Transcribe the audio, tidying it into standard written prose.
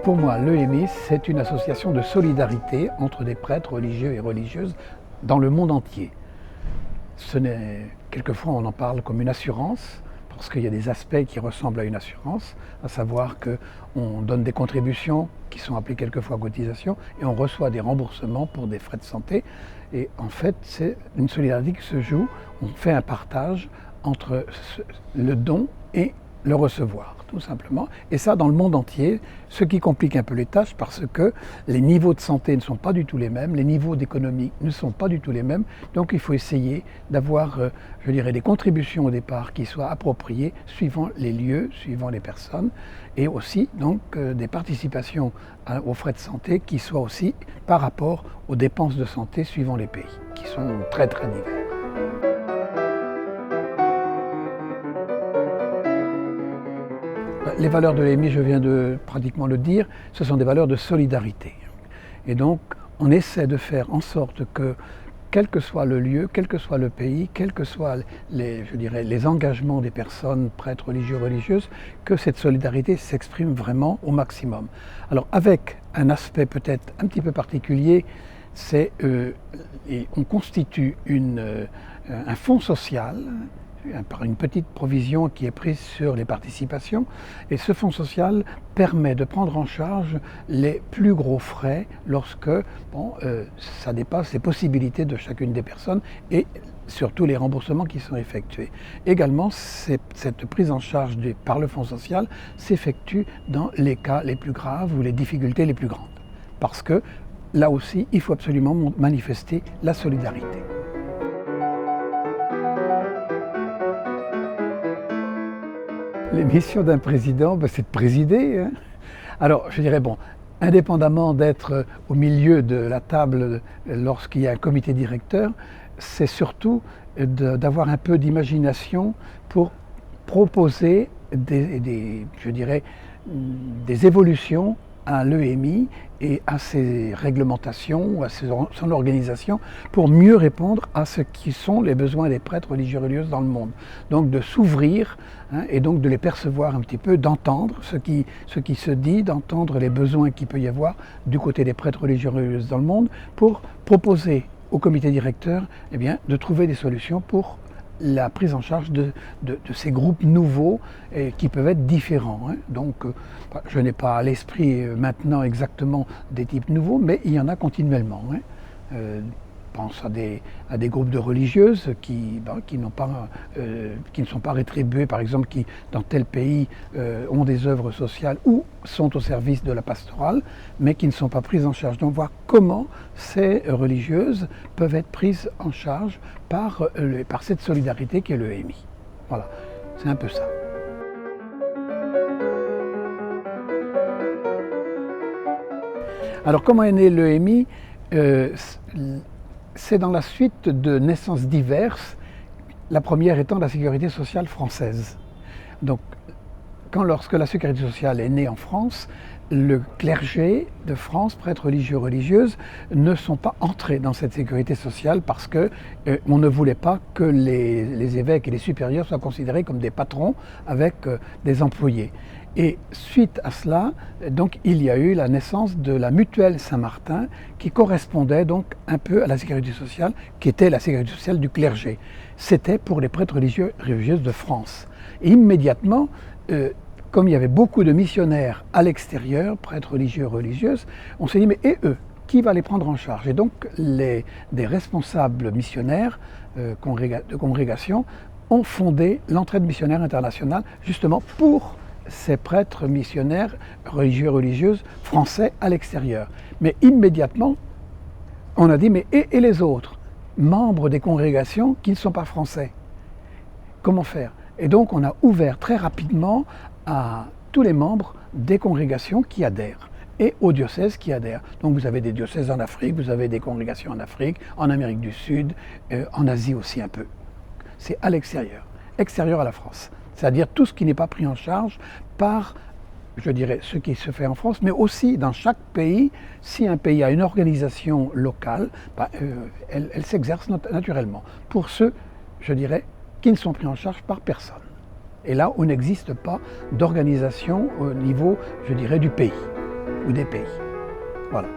Pour moi, l'EMI, c'est une association de solidarité entre des prêtres religieux et religieuses dans le monde entier. Quelquefois, on en parle comme une assurance, parce qu'il y a des aspects qui ressemblent à une assurance, à savoir qu'on donne des contributions qui sont appelées quelquefois cotisations, et on reçoit des remboursements pour des frais de santé. Et en fait, c'est une solidarité qui se joue, on fait un partage entre le don et le recevoir, tout simplement. Et ça, dans le monde entier, ce qui complique un peu les tâches parce que les niveaux de santé ne sont pas du tout les mêmes, les niveaux d'économie ne sont pas du tout les mêmes. Donc il faut essayer d'avoir, je dirais, des contributions au départ qui soient appropriées suivant les lieux, suivant les personnes, et aussi donc des participations aux frais de santé qui soient aussi par rapport aux dépenses de santé suivant les pays, qui sont très très divers. Les valeurs de l'EMI, je viens de pratiquement le dire, ce sont des valeurs de solidarité. Et donc, on essaie de faire en sorte que, quel que soit le lieu, quel que soit le pays, quels que soient les engagements des personnes, prêtres, religieux, religieuses, que cette solidarité s'exprime vraiment au maximum. Alors, avec un aspect peut-être un petit peu particulier, on constitue un fonds social, par une petite provision qui est prise sur les participations. Et ce fonds social permet de prendre en charge les plus gros frais lorsque ça dépasse les possibilités de chacune des personnes et surtout les remboursements qui sont effectués. Également, cette prise en charge par le fonds social s'effectue dans les cas les plus graves ou les difficultés les plus grandes. Parce que là aussi, il faut absolument manifester la solidarité. Les missions d'un président, c'est de présider. Alors, je dirais, indépendamment d'être au milieu de la table lorsqu'il y a un comité directeur, c'est surtout d'avoir un peu d'imagination pour proposer des évolutions à l'EMI et à ses réglementations, à son organisation, pour mieux répondre à ce qui sont les besoins des prêtres religieux et religieuses dans le monde. Donc de s'ouvrir et donc de les percevoir un petit peu, d'entendre ce qui se dit, d'entendre les besoins qu'il peut y avoir du côté des prêtres religieux et religieuses dans le monde, pour proposer au comité directeur de trouver des solutions pour la prise en charge de ces groupes nouveaux qui peuvent être différents. Donc, je n'ai pas à l'esprit maintenant exactement des types nouveaux, mais il y en a continuellement. Je pense à des groupes de religieuses qui ne sont pas rétribuées, par exemple, qui dans tel pays ont des œuvres sociales ou sont au service de la pastorale, mais qui ne sont pas prises en charge. Donc voir comment ces religieuses peuvent être prises en charge par cette solidarité qu'est l'EMI. Voilà, c'est un peu ça. Alors comment est né l'EMI ? C'est dans la suite de naissances diverses, la première étant la sécurité sociale française. Donc, lorsque la sécurité sociale est née en France, le clergé de France, prêtres religieux, religieuses, ne sont pas entrés dans cette sécurité sociale parce qu'on ne voulait pas que les évêques et les supérieurs soient considérés comme des patrons avec des employés. Et suite à cela, donc, il y a eu la naissance de la mutuelle Saint-Martin qui correspondait donc un peu à la sécurité sociale, qui était la sécurité sociale du clergé. C'était pour les prêtres religieux et religieuses de France. Et immédiatement, comme il y avait beaucoup de missionnaires à l'extérieur, prêtres religieux et religieuses, on s'est dit, mais et eux, qui va les prendre en charge ? Et donc, des responsables missionnaires de congrégation ont fondé l'entraide missionnaire internationale, justement pour ces prêtres missionnaires religieux et religieuses français à l'extérieur. Mais immédiatement, on a dit, mais et les autres membres des congrégations qui ne sont pas français ? Comment faire ? Et donc on a ouvert très rapidement à tous les membres des congrégations qui adhèrent et aux diocèses qui adhèrent. Donc vous avez des diocèses en Afrique, vous avez des congrégations en Afrique, en Amérique du Sud, en Asie aussi un peu. C'est à l'extérieur, extérieur à la France. C'est-à-dire tout ce qui n'est pas pris en charge par, je dirais, ce qui se fait en France, mais aussi dans chaque pays, si un pays a une organisation locale, elle s'exerce naturellement. Pour ceux, je dirais, qui ne sont pris en charge par personne. Et là où n'existe pas d'organisation au niveau, je dirais, du pays. ou des pays. Voilà.